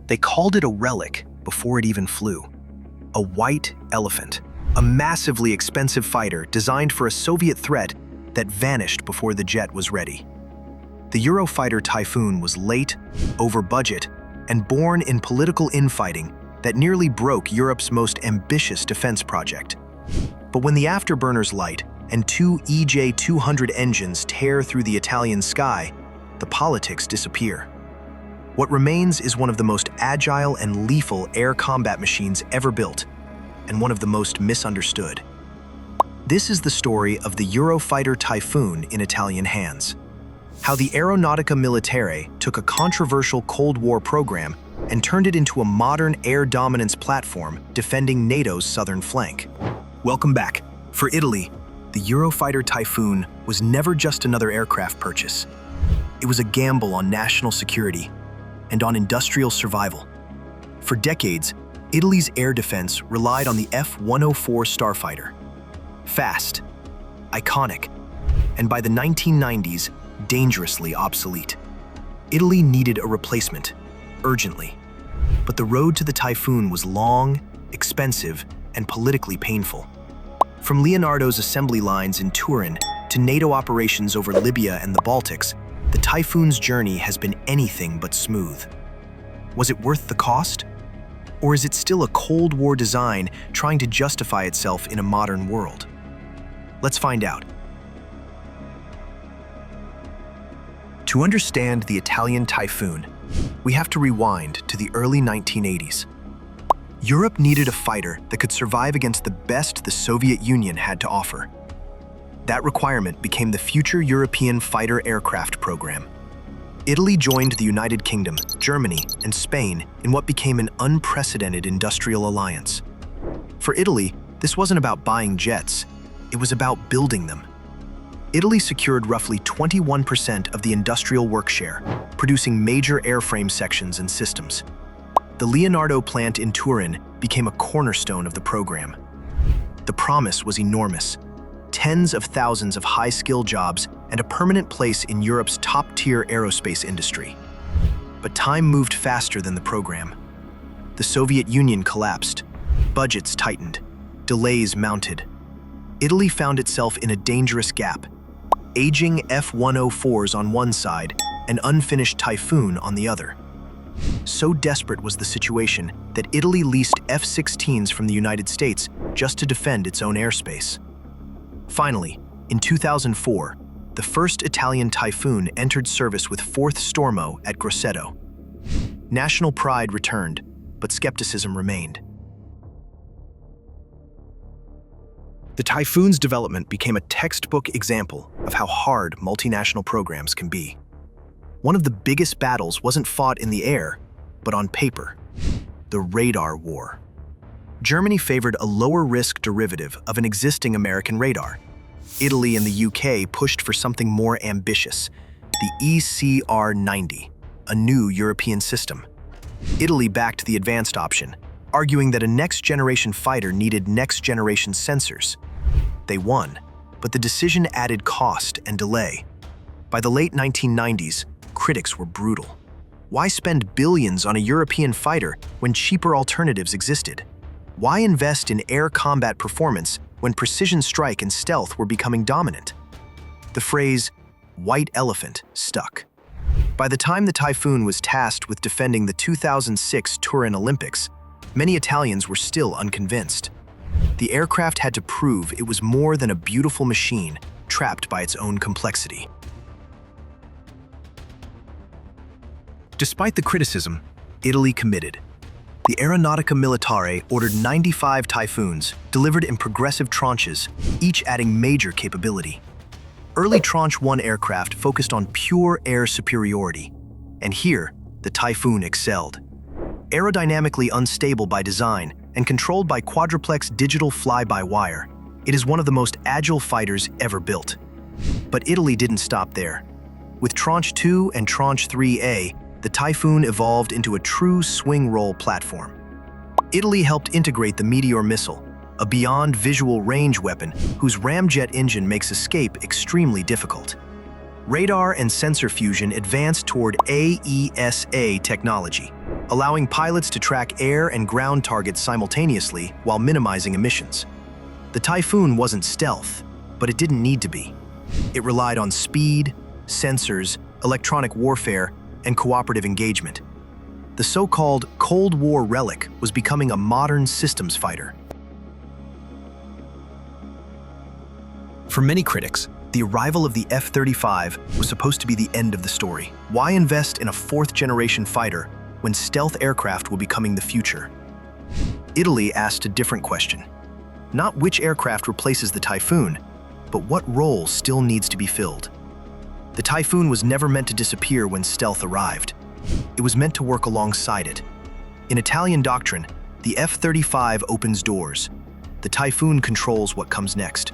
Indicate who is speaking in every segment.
Speaker 1: They called it a relic before it even flew. A white elephant, a massively expensive fighter designed for a Soviet threat that vanished before the jet was ready. The Eurofighter Typhoon was late, over budget, and born in political infighting that nearly broke Europe's most ambitious defense project. But when the afterburners light and two EJ-200 engines tear through the Italian sky, the politics disappear. What remains is one of the most agile and lethal air combat machines ever built, and one of the most misunderstood. This is the story of the Eurofighter Typhoon in Italian hands. How the Aeronautica Militare took a controversial Cold War program and turned it into a modern air dominance platform defending NATO's southern flank. Welcome back. For Italy, the Eurofighter Typhoon was never just another aircraft purchase. It was a gamble on national security and on industrial survival. For decades, Italy's air defense relied on the F-104 starfighter. Fast, iconic, and by the 1990s, dangerously obsolete. Italy needed a replacement, urgently. But the road to the Typhoon was long, expensive, and politically painful. From Leonardo's assembly lines in Turin to NATO operations over Libya and the Baltics, the Typhoon's journey has been anything but smooth. Was it worth the cost? Or is it still a Cold War design trying to justify itself in a modern world? Let's find out. To understand the Italian Typhoon, we have to rewind to the early 1980s. Europe needed a fighter that could survive against the best the Soviet Union had to offer. That requirement became the Future European Fighter Aircraft Program. Italy joined the United Kingdom, Germany, and Spain in what became an unprecedented industrial alliance. For Italy, this wasn't about buying jets, it was about building them. Italy secured roughly 21% of the industrial workshare, producing major airframe sections and systems. The Leonardo plant in Turin became a cornerstone of the program. The promise was enormous: tens of thousands of high-skill jobs and a permanent place in Europe's top-tier aerospace industry. But time moved faster than the program. The Soviet Union collapsed, budgets tightened, delays mounted. Italy found itself in a dangerous gap: aging F-104s on one side and unfinished Typhoon on the other. So desperate was the situation that Italy leased F-16s from the United States just to defend its own airspace. Finally, in 2004, the first Italian Typhoon entered service with 4th Stormo at Grosseto. National pride returned, but skepticism remained. The Typhoon's development became a textbook example of how hard multinational programs can be. One of the biggest battles wasn't fought in the air, but on paper: the radar war. Germany favored a lower-risk derivative of an existing American radar. Italy and the UK pushed for something more ambitious: the ECR-90, a new European system. Italy backed the advanced option, arguing that a next-generation fighter needed next-generation sensors. They won, but the decision added cost and delay. By the late 1990s, critics were brutal. Why spend billions on a European fighter when cheaper alternatives existed? Why invest in air combat performance when precision strike and stealth were becoming dominant? The phrase, "white elephant," stuck. By the time the Typhoon was tasked with defending the 2006 Turin Olympics, many Italians were still unconvinced. The aircraft had to prove it was more than a beautiful machine trapped by its own complexity. Despite the criticism, Italy committed. The Aeronautica Militare ordered 95 Typhoons, delivered in progressive tranches, each adding major capability. Early Tranche 1 aircraft focused on pure air superiority, and here, the Typhoon excelled. Aerodynamically unstable by design and controlled by quadruplex digital fly-by-wire, it is one of the most agile fighters ever built. But Italy didn't stop there. With Tranche 2 and Tranche 3A, the Typhoon evolved into a true swing-roll platform. Italy helped integrate the Meteor missile, a beyond-visual range weapon whose ramjet engine makes escape extremely difficult. Radar and sensor fusion advanced toward AESA technology, allowing pilots to track air and ground targets simultaneously while minimizing emissions. The Typhoon wasn't stealth, but it didn't need to be. It relied on speed, sensors, electronic warfare, and cooperative engagement. The so-called Cold War Relic was becoming a modern systems fighter. For many critics, the arrival of the F-35 was supposed to be the end of the story. Why invest in a fourth-generation fighter when stealth aircraft will be becoming the future? Italy asked a different question. Not which aircraft replaces the Typhoon, but what role still needs to be filled. The Typhoon was never meant to disappear when stealth arrived. It was meant to work alongside it. In Italian doctrine, the F-35 opens doors. The Typhoon controls what comes next.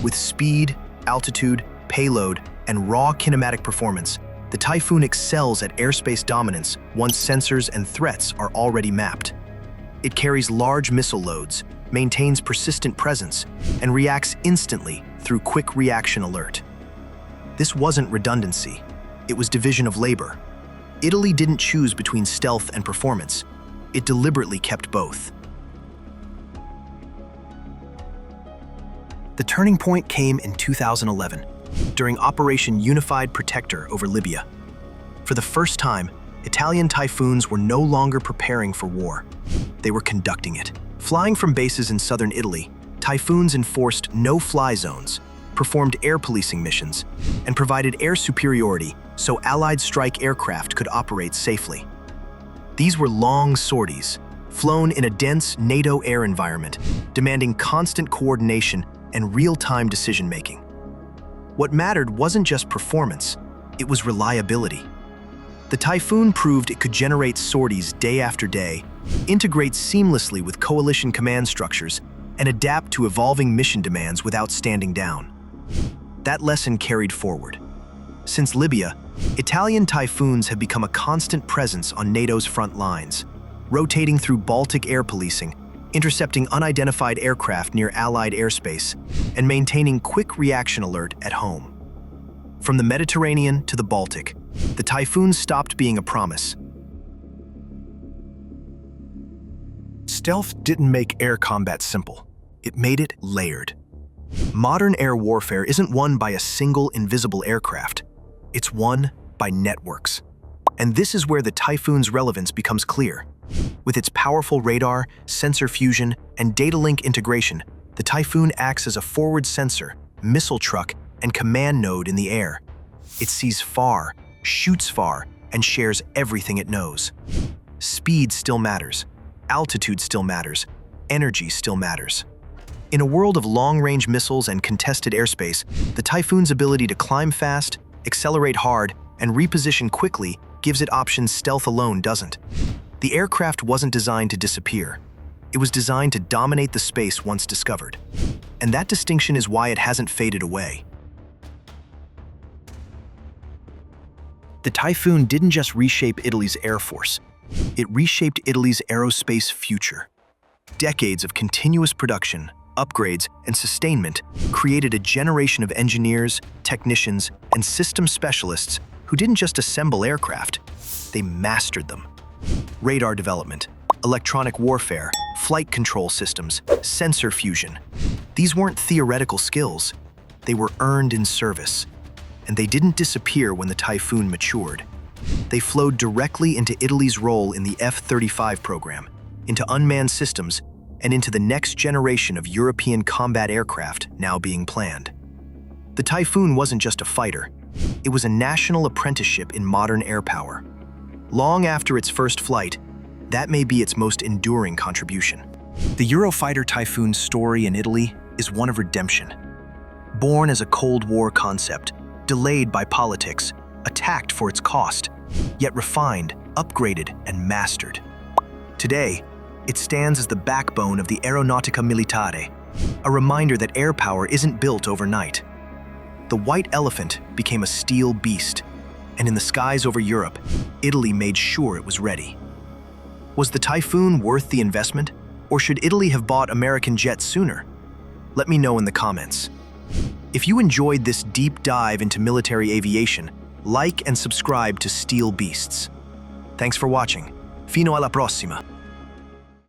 Speaker 1: With speed, altitude, payload, and raw kinematic performance, the Typhoon excels at airspace dominance once sensors and threats are already mapped. It carries large missile loads, maintains persistent presence, and reacts instantly through quick reaction alert. This wasn't redundancy, it was division of labor. Italy didn't choose between stealth and performance. It deliberately kept both. The turning point came in 2011, during Operation Unified Protector over Libya. For the first time, Italian Typhoons were no longer preparing for war. They were conducting it. Flying from bases in southern Italy, Typhoons enforced no-fly zones, performed air policing missions, and provided air superiority so Allied strike aircraft could operate safely. These were long sorties, flown in a dense NATO air environment, demanding constant coordination and real-time decision-making. What mattered wasn't just performance, it was reliability. The Typhoon proved it could generate sorties day after day, integrate seamlessly with coalition command structures, and adapt to evolving mission demands without standing down. That lesson carried forward. Since Libya, Italian Typhoons have become a constant presence on NATO's front lines, rotating through Baltic air policing, intercepting unidentified aircraft near Allied airspace, and maintaining quick reaction alert at home. From the Mediterranean to the Baltic, the Typhoon stopped being a promise. Stealth didn't make air combat simple. It made it layered. Modern air warfare isn't won by a single invisible aircraft. It's won by networks. And this is where the Typhoon's relevance becomes clear. With its powerful radar, sensor fusion, and data link integration, the Typhoon acts as a forward sensor, missile truck, and command node in the air. It sees far, shoots far, and shares everything it knows. Speed still matters. Altitude still matters. Energy still matters. In a world of long-range missiles and contested airspace, the Typhoon's ability to climb fast, accelerate hard, and reposition quickly gives it options stealth alone doesn't. The aircraft wasn't designed to disappear. It was designed to dominate the space once discovered. And that distinction is why it hasn't faded away. The Typhoon didn't just reshape Italy's air force. It reshaped Italy's aerospace future. Decades of continuous production, upgrades, and sustainment created a generation of engineers, technicians, and system specialists who didn't just assemble aircraft, they mastered them. Radar development, electronic warfare, flight control systems, sensor fusion. These weren't theoretical skills, they were earned in service. And they didn't disappear when the Typhoon matured. They flowed directly into Italy's role in the F-35 program, into unmanned systems, and into the next generation of European combat aircraft now being planned. The Typhoon wasn't just a fighter, it was a national apprenticeship in modern air power. Long after its first flight, that may be its most enduring contribution. The Eurofighter Typhoon's story in Italy is one of redemption. Born as a Cold War concept, delayed by politics, attacked for its cost, yet refined, upgraded, and mastered. Today, it stands as the backbone of the Aeronautica Militare, a reminder that air power isn't built overnight. The white elephant became a steel beast, and in the skies over Europe, Italy made sure it was ready. Was the Typhoon worth the investment, or should Italy have bought American jets sooner? Let me know in the comments. If you enjoyed this deep dive into military aviation, like and subscribe to Steel Beasts. Thanks for watching. Fino alla prossima!